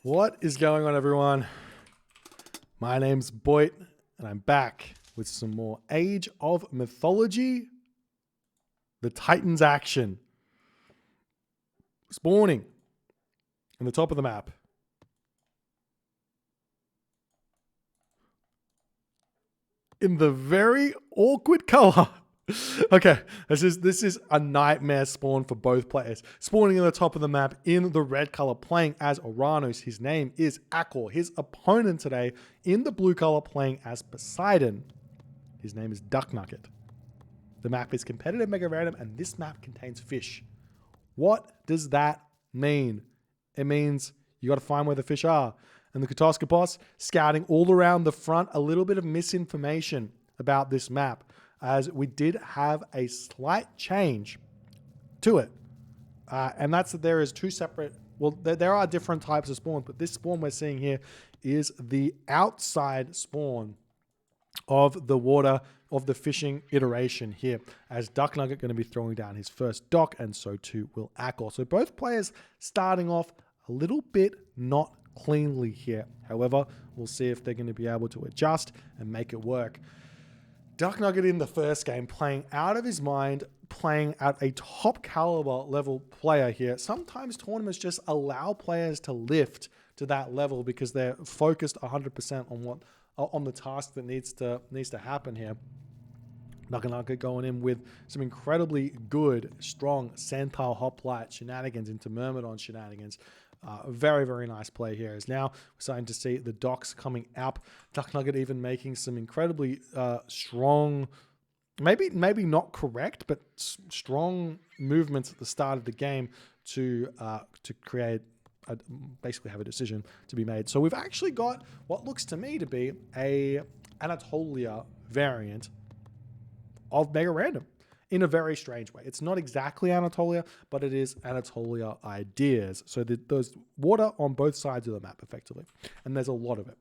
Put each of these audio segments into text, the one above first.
What is going on, everyone? My name's Boit, and I'm back with some more Age of Mythology, the Titans action. Spawning in the top of the map. In the very awkward color. Okay, this is a nightmare spawn for both players. Spawning in the top of the map in the red color, playing as Oranos. His name is Akkor. His opponent today in the blue color, playing as Poseidon. His name is DuckNugget. The map is competitive mega random, and this map contains fish. What does that mean? It means you got to find where the fish are. And the Katoskopos scouting all around the front, a little bit of misinformation about this map, as we did have a slight change to it. And that's that there is two separate, well, there are different types of spawns, but this spawn we're seeing here is the outside spawn of the water, of the fishing iteration here, as DuckNugget going to be throwing down his first dock, and so too will Akkor. So both players starting off a little bit not cleanly here. However, we'll see if they're going to be able to adjust and make it work. DuckNugget in the first game, playing out of his mind, playing at a top caliber level player here. Sometimes tournaments just allow players to lift to that level because they're focused 100% on the task that needs to happen here. DuckNugget going in with some incredibly good, strong Centaur hoplite shenanigans into Myrmidon shenanigans. Very, very nice play here. As now we're starting to see the docks coming up. DuckNugget even making some incredibly strong, maybe not correct, but strong movements at the start of the game to create, basically have a decision to be made. So we've actually got what looks to me to be a Anatolia variant of Mega Random in a very strange way. It's not exactly Anatolia, but it is Anatolia ideas. So there's water on both sides of the map, effectively, and there's a lot of it.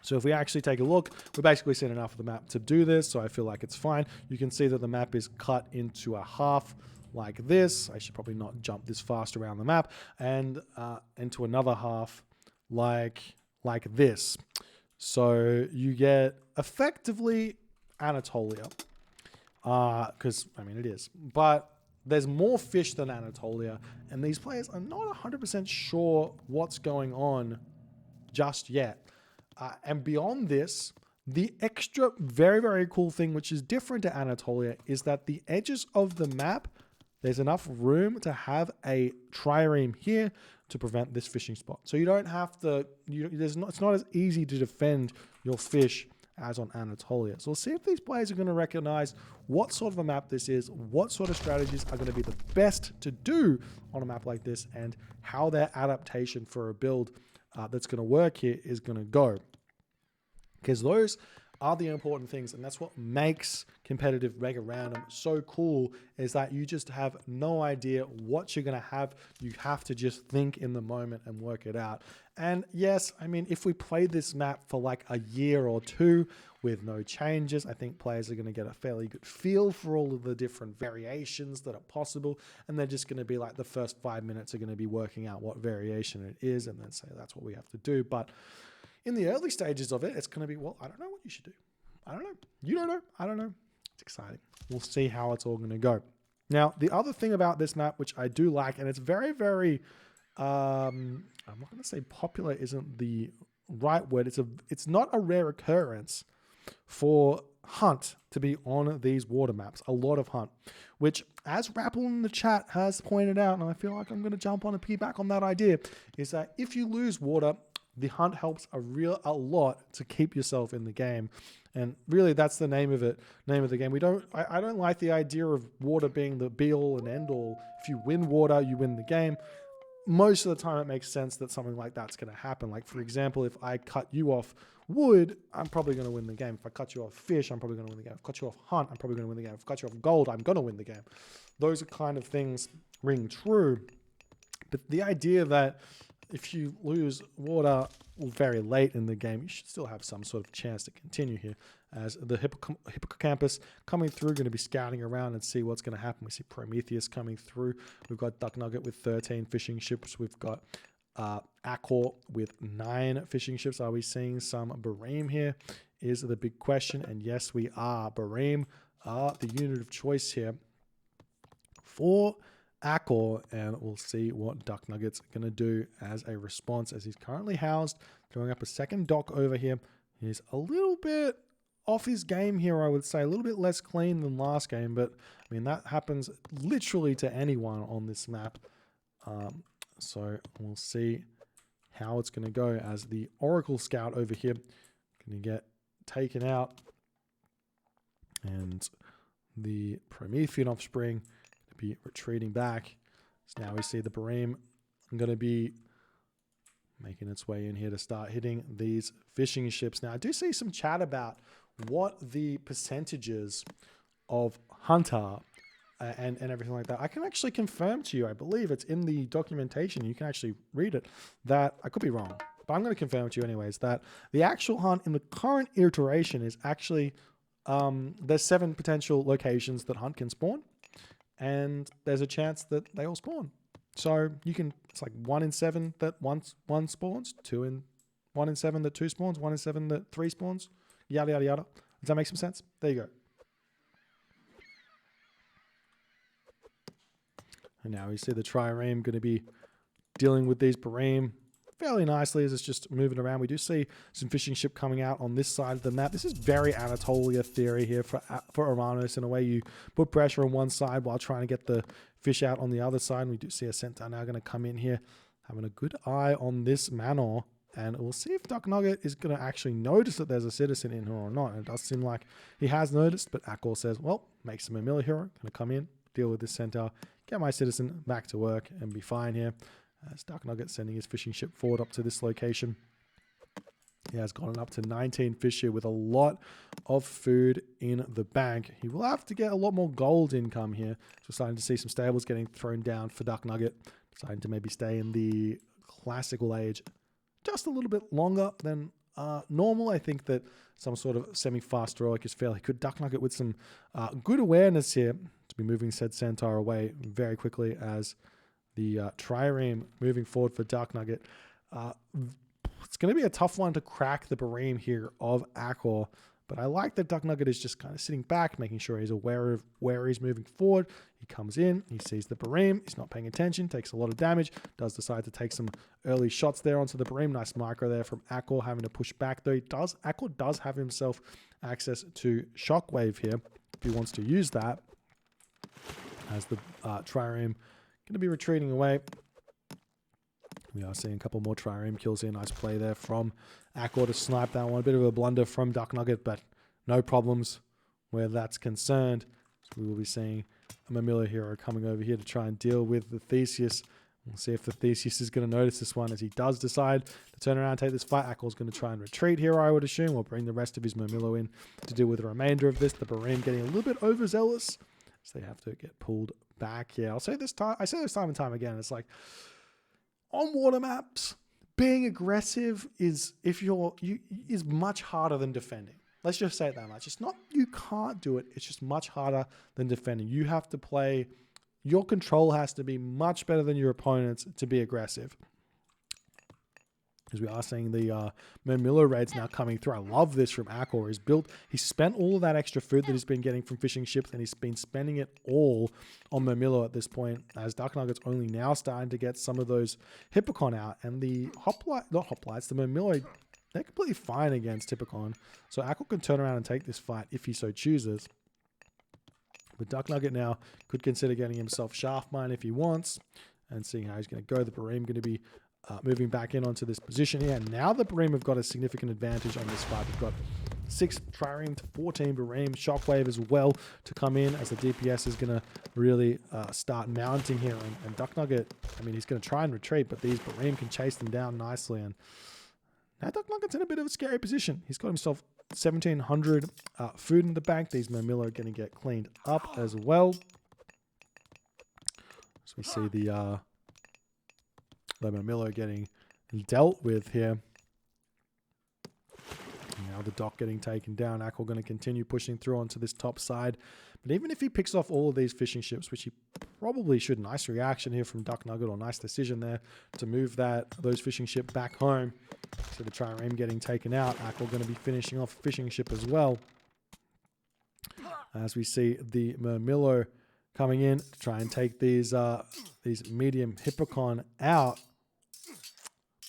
So if we actually take a look, we're basically seen enough of the map to do this, so I feel like it's fine. You can see that the map is cut into a half like this. I should probably not jump this fast around the map, and into another half like this. So you get effectively Anatolia. Because, I mean, it is. But there's more fish than Anatolia, and these players are not 100% sure what's going on just yet. And beyond this, the extra very, very cool thing, which is different to Anatolia, is that the edges of the map, there's enough room to have a trireme here to prevent this fishing spot. So you don't have to, it's not as easy to defend your fish as on Anatolia. So we'll see if these players are going to recognize what sort of a map this is, what sort of strategies are going to be the best to do on a map like this, and how their adaptation for a build that's going to work here is going to go. Because those are the important things, and that's what makes competitive Mega Random so cool, is that you just have no idea what you're going to have. You have to just think in the moment and work it out. And yes, I mean, if we play this map for like a year or two with no changes, I think players are going to get a fairly good feel for all of the different variations that are possible, and they're just going to be like, the first 5 minutes are going to be working out what variation it is, and then say that's what we have to do. But in the early stages of it, it's going to be, well, I don't know what you should do. I don't know. You don't know. I don't know. It's exciting. We'll see how it's all going to go. Now, the other thing about this map, which I do like, and it's very, very, I'm not going to say popular isn't the right word. It's not a rare occurrence for hunt to be on these water maps. A lot of hunt, which, as Rappel in the chat has pointed out, and I feel like I'm going to jump on and piggyback on that idea, is that if you lose water, the hunt helps a lot to keep yourself in the game. And really, that's the name of the game. I don't like the idea of water being the be all and end all. If you win water, you win the game. Most of the time, it makes sense that something like that's going to happen. Like, for example, if I cut you off wood, I'm probably going to win the game. If I cut you off fish, I'm probably going to win the game. If I cut you off hunt, I'm probably going to win the game. If I cut you off gold, I'm going to win the game. Those are kind of things ring true. But the idea that if you lose water very late in the game, you should still have some sort of chance to continue here. As the hippocampus coming through, going to be scouting around and see what's going to happen. We see Prometheus coming through. We've got DuckNugget with 13 fishing ships. We've got Akkor with 9 fishing ships. Are we seeing some Bareem here is the big question. And yes, we are. Bareem are the unit of choice here for Akkor, and we'll see what DuckNugget's going to do as a response, as he's currently housed, throwing up a second dock over here. He's a little bit off his game here, I would say, a little bit less clean than last game, but I mean, that happens literally to anyone on this map. So we'll see how it's going to go, as the Oracle Scout over here going to get taken out, and the Promethean offspring be retreating back. So now we see the Bareem going to be making its way in here to start hitting these fishing ships. Now I do see some chat about what the percentages of Hunter and everything like that. I can actually confirm to you, I believe it's in the documentation, you can actually read it, that I could be wrong, but I'm going to confirm to you anyways, that the actual hunt in the current iteration is actually there's 7 potential locations that Hunt can spawn, and there's a chance that they all spawn. So you can, it's like 1 in 7 that one spawns, 1 in 7 that 2 spawns, 1 in 7 that 3 spawns, yada, yada, yada. Does that make some sense? There you go. And now we see the trireme going to be dealing with these Bareem fairly nicely as it's just moving around. We do see some fishing ship coming out on this side of the map. This is very Anatolia theory here for Oranos. In a way, you put pressure on one side while trying to get the fish out on the other side. And we do see a centaur now going to come in here, having a good eye on this manor. And we'll see if DuckNugget is going to actually notice that there's a citizen in here or not. And it does seem like he has noticed, but Akkor says, well, make some Mamilla hero. Going to come in, deal with this centaur, get my citizen back to work and be fine here. As DuckNugget sending his fishing ship forward up to this location. He has gotten up to 19 fish here with a lot of food in the bank. He will have to get a lot more gold income here. So we're starting to see some stables getting thrown down for DuckNugget. Deciding to maybe stay in the classical age just a little bit longer than normal. I think that some sort of semi-fast heroic is fairly good. DuckNugget with some good awareness here to be moving said centaur away very quickly, as the trireme moving forward for DuckNugget. It's going to be a tough one to crack the Bareem here of Akkor, but I like that DuckNugget is just kind of sitting back, making sure he's aware of where he's moving forward. He comes in, he sees the Bareem, he's not paying attention, takes a lot of damage, does decide to take some early shots there onto the Bareem. Nice micro there from Akkor, having to push back though. Akkor does have himself access to Shockwave here if he wants to use that, as the trireme going to be retreating away. We are seeing a couple more trireme kills here. Nice play there from Akkor to snipe that one. A bit of a blunder from DuckNugget, but no problems where that's concerned. So we will be seeing a Mamilla hero coming over here to try and deal with the Theseus. We'll see if the Theseus is going to notice this one, as he does decide to turn around and take this fight. Akkor's going to try and retreat here, I would assume. We'll bring the rest of his Mamilla in to deal with the remainder of this. The Bareem getting a little bit overzealous, so they have to get pulled back here. I say this time and time again. It's like on water maps, being aggressive is is much harder than defending. Let's just say it that much. It's not you can't do it. It's just much harder than defending. You have to play. Your control has to be much better than your opponent's to be aggressive. Because we are seeing the Mamilla raids now coming through. I love this from Akkor. He's spent all of that extra food that he's been getting from fishing ships, and he's been spending it all on Mamilla at this point, as DuckNugget's only now starting to get some of those Hippocon out. And the the Mamilla, they're completely fine against Hippocon. So Akkor can turn around and take this fight if he so chooses. But DuckNugget now could consider getting himself Shaft Mine if he wants, and seeing how he's going to go. The Bareem going to be moving back in onto this position here. And now the Bareem have got a significant advantage on this fight. We've got 6 trireme to 14 Bareem. Shockwave as well to come in, as the DPS is going to really start mounting here. And DuckNugget, I mean, he's going to try and retreat, but these Bareem can chase them down nicely. And now DuckNugget's in a bit of a scary position. He's got himself 1,700 food in the bank. These Mamilla are going to get cleaned up as well. So we see the Mamilla getting dealt with here. Now the dock getting taken down. Akkor going to continue pushing through onto this top side. But even if he picks off all of these fishing ships, which he probably should. Nice reaction here from DuckNugget, or nice decision there to move those fishing ship back home. So the trireme getting taken out. Akkor going to be finishing off fishing ship as well. As we see the Murmillo coming in to try and take these medium Hippocon out.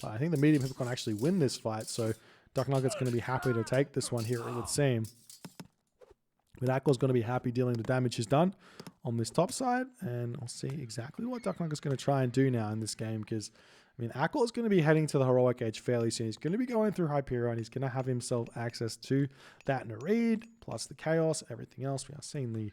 But I think the medium Hippocon actually win this fight, so DuckNugget's going to be happy to take this one here, it would seem. But Akkor's going to be happy dealing the damage he's done on this top side, and I'll see exactly what DuckNugget's going to try and do now in this game, because I mean, Akkor's going to be heading to the Heroic Age fairly soon. He's going to be going through Hyperion. He's going to have himself access to that Nereid, plus the Chaos, everything else. We are seeing the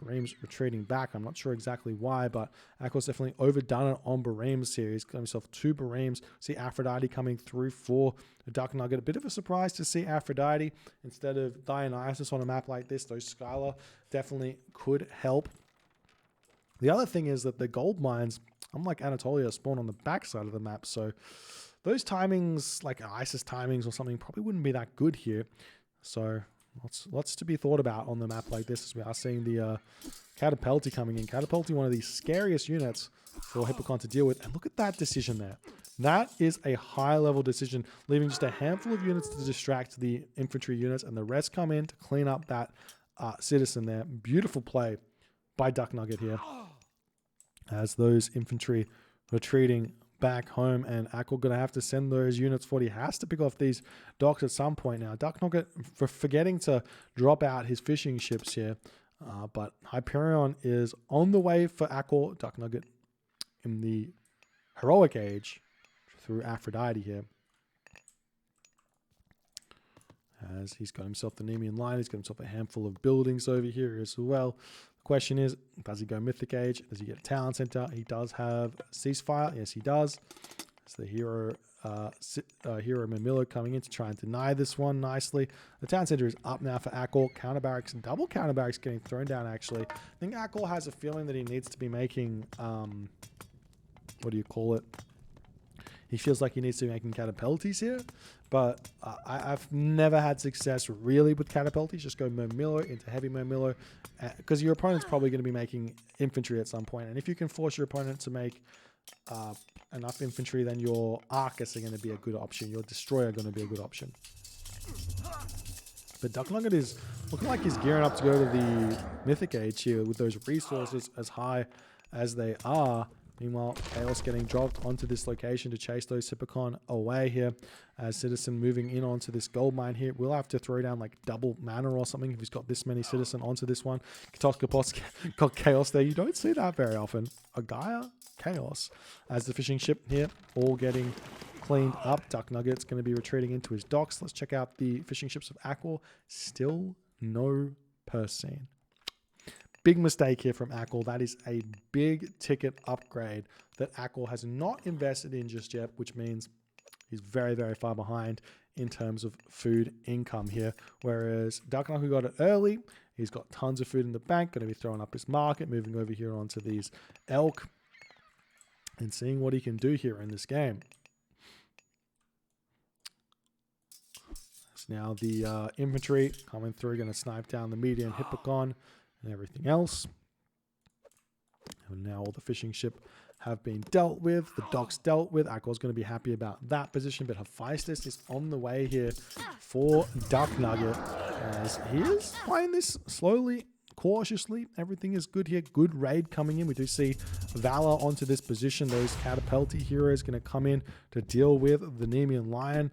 Bareems retreating back. I'm not sure exactly why, but Akkor's definitely overdone it on Bareems here. He's got himself 2 Bareems. See Aphrodite coming through for DuckNugget. A bit of a surprise to see Aphrodite instead of Dionysus on a map like this. Those Skylar definitely could help. The other thing is that the gold mines, unlike Anatolia, spawn on the back side of the map, so those timings, like Isis timings or something, probably wouldn't be that good here. So lots to be thought about on the map like this, as we are seeing the Catapulti coming in. Catapulti, one of the scariest units for Hippocon to deal with. And look at that decision there. That is a high-level decision, leaving just a handful of units to distract the infantry units, and the rest come in to clean up that citizen there. Beautiful play by DuckNugget here, as those infantry retreating back home, and Akkor going to have to send those units forward. He has to pick off these docks at some point now. DuckNugget for forgetting to drop out his fishing ships here, but Hyperion is on the way for Akkor. DuckNugget in the Heroic Age through Aphrodite here, as he's got himself the Nemean line. He's got himself a handful of buildings over here as well. The question is, does he go Mythic Age? Does he get a Talent Center? He does have Ceasefire. Yes, he does. It's the hero Murmillo coming in to try and deny this one nicely. The Talent Center is up now for Akkor. Counter barracks and double counter barracks getting thrown down, actually. I think Akkor has a feeling that he needs to be making, what do you call it? He feels like he needs to be making Catapultis here, but I've never had success really with Catapultis. Just go Murmillo into heavy Murmillo, because your opponent's probably going to be making infantry at some point, and if you can force your opponent to make enough infantry, then your Arcus are going to be a good option. Your Destroyer are going to be a good option. But DuckNugget is looking like he's gearing up to go to the Mythic Age here with those resources as high as they are. Meanwhile, Chaos getting dropped onto this location to chase those Hippocon away here, as Citizen moving in onto this gold mine here. We'll have to throw down like double mana or something if he's got this many Citizen onto this one. Katoskopos got Chaos there. You don't see that very often. Agaya, Chaos, as the fishing ship here all getting cleaned up. DuckNugget's going to be retreating into his docks. Let's check out the fishing ships of Akkor. Still no Persine. Big mistake here from Akkor. That is a big ticket upgrade that Akkor has not invested in just yet, which means he's very, very far behind in terms of food income here. Whereas DuckNugget got it early. He's got tons of food in the bank, going to be throwing up his market, moving over here onto these elk and seeing what he can do here in this game. So now the infantry coming through, going to snipe down the median Hippocon and everything else. And now all the fishing ship have been dealt with. The docks dealt with. Akkor's going to be happy about that position, but Hephaestus is on the way here for DuckNugget, as he is playing this slowly, cautiously. Everything is good here. Good raid coming in. We do see Valor onto this position. Those Catapulti heroes going to come in to deal with the Nemean Lion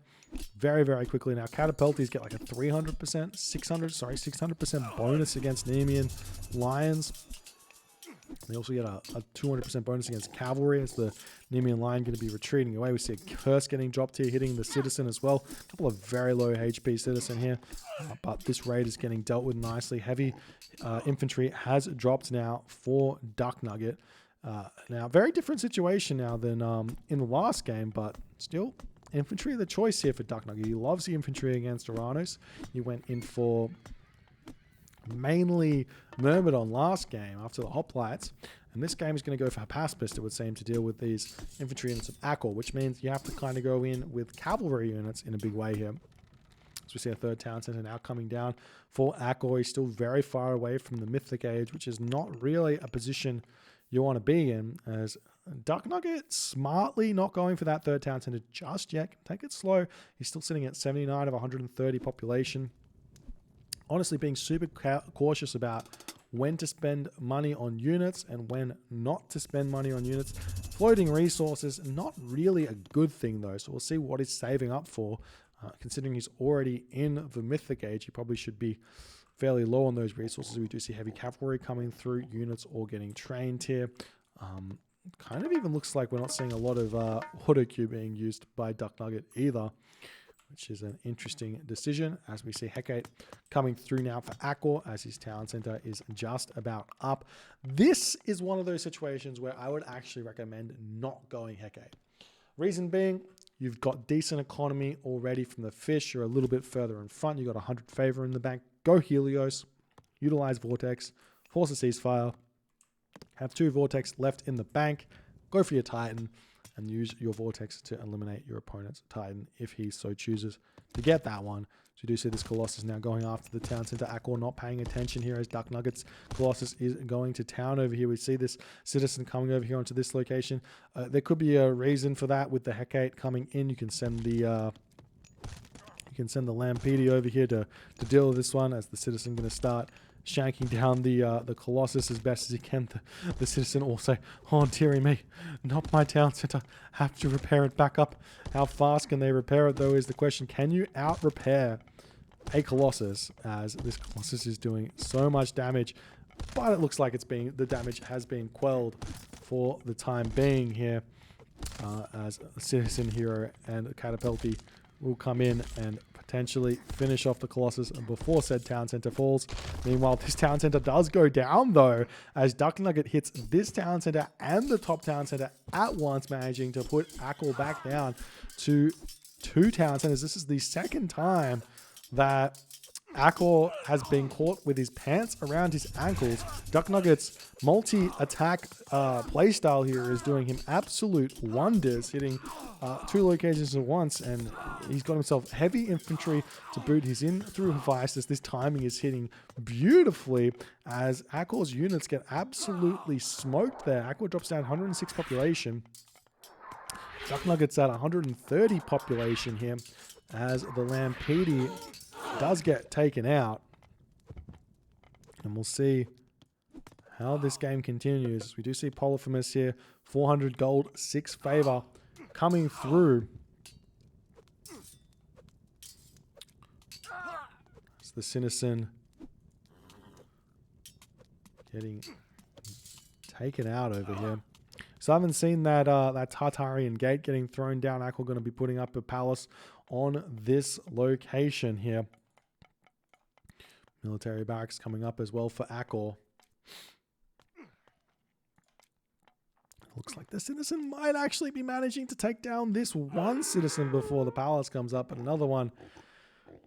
very, very quickly. Now, Catapultis get like a 600% bonus against Nemean Lions. They also get a 200% bonus against Cavalry, as the Nemean Lion going to be retreating away. We see a curse getting dropped here, hitting the Citizen as well. A couple of very low HP Citizen here, but this raid is getting dealt with nicely. Heavy infantry has dropped now for DuckNugget. Now, very different situation now than in the last game, but still infantry the choice here for DuckNugget. He loves the infantry against Oranos. He went in for mainly Myrmidon last game after the hoplites, and this game is going to go for Hypaspist, it would seem, to deal with these infantry units of Akkor, which means you have to kind of go in with cavalry units in a big way here. So we see a third town center now coming down for Akkor. He's still very far away from the Mythic Age, which is not really a position you want to be in, as DuckNugget smartly not going for that third town center just yet. Take it slow. He's still sitting at 79 of 130 population. Honestly, being super cautious about when to spend money on units and when not to spend money on units. Floating resources, not really a good thing though, so we'll see what he's saving up for. Considering he's already in the Mythic Age, he probably should be fairly low on those resources. We do see heavy cavalry coming through, units all getting trained here. Kind of even looks like we're not seeing a lot of Hodoku being used by DuckNugget either, which is an interesting decision, as we see Hecate coming through now for Akkor, as his town center is just about up. This is one of those situations where I would actually recommend not going Hecate. Reason being, you've got decent economy already from the fish. You're a little bit further in front. You've got 100 favor in the bank. Go Helios, utilize Vortex, force a ceasefire, have 2 Vortex left in the bank, go for your Titan, and use your Vortex to eliminate your opponent's Titan if he so chooses to get that one. So you do see this Colossus now going after the town center. Akkor not paying attention here as DuckNugget's Colossus is going to town over here. We see this citizen coming over here onto this location. There could be a reason for that with the Hecate coming in. You can send the Lampede over here to deal with this one, as the citizen going to start shanking down the Colossus as best as he can. The citizen also, oh dearie me, not my town center, have to repair it back up. How fast can they repair it though is the question. Can you out repair a Colossus, as this Colossus is doing so much damage? But it looks like the damage has been quelled for the time being here, as a citizen hero and Catapulti will come in and potentially finish off the Colossus before said town center falls. Meanwhile, this town center does go down though, as DuckNugget hits this town center and the top town center at once, managing to put Akkor back down to 2 town centers. This is the second time that Akkor has been caught with his pants around his ankles. DuckNugget's multi-attack playstyle here is doing him absolute wonders, hitting 2 locations at once, and he's got himself heavy infantry to boot. He's in through Hephaestus. This timing is hitting beautifully, as Akkor's units get absolutely smoked there. Akkor drops down 106 population. DuckNugget's at 130 population here, as the Lampede does get taken out, and we'll see how this game continues. We do see Polyphemus here, 400 gold, 6 favor coming through. It's the Citizen getting taken out over here. So I haven't seen that that Tartarian gate getting thrown down. Akkor going to be putting up a palace on this location here. Military barracks coming up as well for Akkor. Looks like the citizen might actually be managing to take down this one citizen before the palace comes up, and another one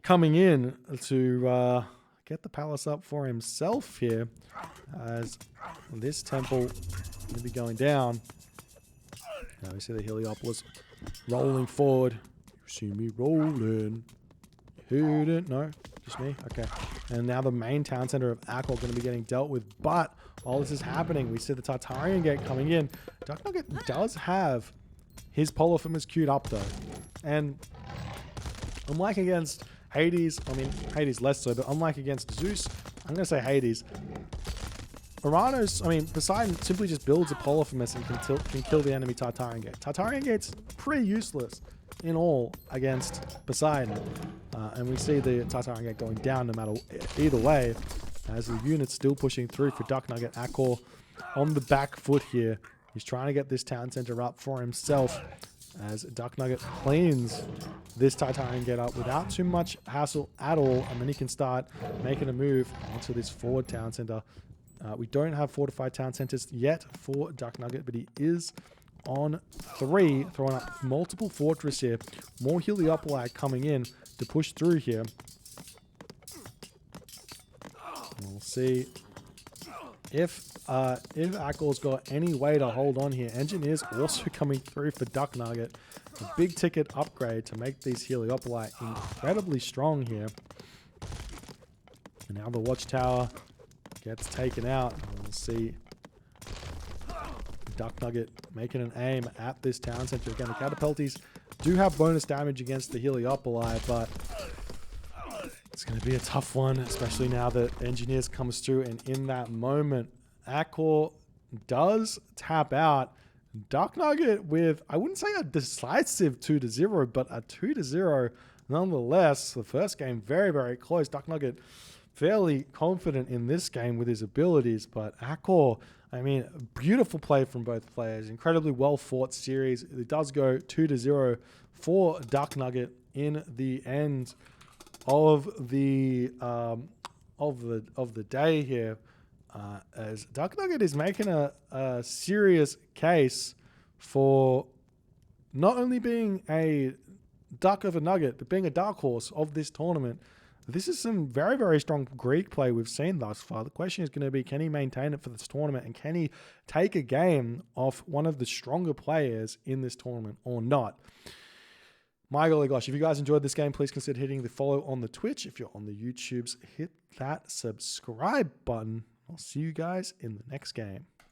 coming in to get the palace up for himself here, as this temple going to be going down. Now we see the Heliopolis rolling forward. You see me rolling. Who didn't know? Just me? Okay. And now the main town center of Akkor going to be getting dealt with. But all this is happening. We see the Tartarian gate coming in. DuckNugget does have his Polyphemus queued up though. And unlike against Hades, I mean Hades less so, but unlike against Zeus, I'm going to say Hades, Oranos, I mean Poseidon simply just builds a Polyphemus and can kill the enemy Tartarian gate. Tartarian gate's pretty useless in all against Poseidon. And we see the Tartarian gate going down no matter either way, as the unit's still pushing through for DuckNugget. Akkor on the back foot here. He's trying to get this town center up for himself, as DuckNugget cleans this Tartarian gate up without too much hassle at all, and then he can start making a move onto this forward town center. We don't have fortified town centers yet for DuckNugget, but he is on 3, throwing up multiple fortress here. More Heliopoli coming in to push through here. And we'll see if Akkor's got any way to hold on here. Engineers also coming through for DuckNugget. A big ticket upgrade to make these Heliopoli incredibly strong here. And now the watchtower gets taken out. And we'll see DuckNugget making an aim at this town center. Again, the catapulties do have bonus damage against the Heliopoli, but it's going to be a tough one, especially now that Engineers comes through. And in that moment, Akkor does tap out. DuckNugget with, I wouldn't say a decisive 2-0, but a 2-0 nonetheless. The first game very, very close. DuckNugget fairly confident in this game with his abilities, but Akkor, I mean, beautiful play from both players. Incredibly well fought series. It does go 2-0 for DuckNugget in the end of the day here. As DuckNugget is making a serious case for not only being a duck of a nugget, but being a dark horse of this tournament. This is some very, very strong Greek play we've seen thus far. The question is going to be, can he maintain it for this tournament, and can he take a game off one of the stronger players in this tournament or not? My golly gosh, if you guys enjoyed this game, please consider hitting the follow on the Twitch. If you're on the YouTubes, hit that subscribe button. I'll see you guys in the next game.